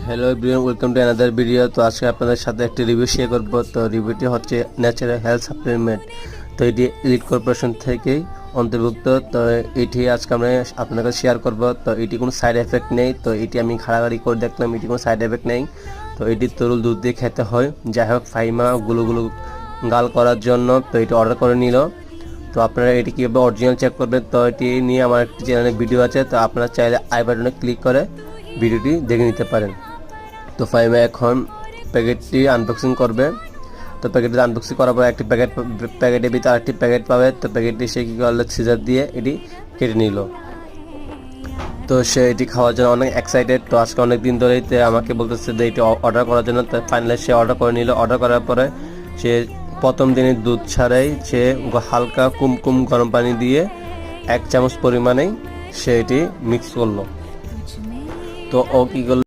Hello everyone, welcome to another video. তো আজকে আপনাদের সাথে একটি রিভিউ শেয়ার করব। তো রিভিউটি হচ্ছে ন্যাচারাল হেলথ সাপ্লিমেন্ট। তো এটি এলিট কর্পোরেশন থেকেই অন্তর্ভুক্ত। তো এটি আজকে আমরা আপনার কাছে শেয়ার করব। তো এটি কোনো সাইড এফেক্ট নেই। তো এটি আমি ঘাড়াঘাড়ি করে দেখলাম, এটি কোনো সাইড এফেক্ট নেই। তো এটি তরল দুধ দিয়ে খেতে হয়। যাই হোক, ফাইমা গুলো গাল করার জন্য তো এটি অর্ডার করে নিল। তো আপনারা এটি কীভাবে অরিজিনাল চেক করবেন, তো এটি নিয়ে আমার একটি চ্যানেলে ভিডিও আছে। তো আপনারা চাইলে আই বাটনে ক্লিক করে ভিডিওটি দেখে নিতে পারেন। তো ফাইমা এখন প্যাকেটটি আনবক্সিং করবে। তো প্যাকেটটি আনবক্সিং করার পর একটি প্যাকেটের ভিতরে আরেকটি প্যাকেট পাবে। তো প্যাকেটটি সে কী করলো, সিজার দিয়ে এটি কেটে নিল। তো সে এটি খাওয়ার জন্য অনেক এক্সাইটেড। তো আজকে অনেক দিন ধরেই আমাকে বলতেছে যে এটি অর্ডার করার জন্য। তো ফাইনালি সে অর্ডার করে নিল। অর্ডার করার পরে সে প্রথম দিনে দুধ ছাড়াই সে হালকা কুমকুম গরম পানি দিয়ে 1 চামচ পরিমাণেই সে এটি মিক্স করলো। তো ও কী করলো,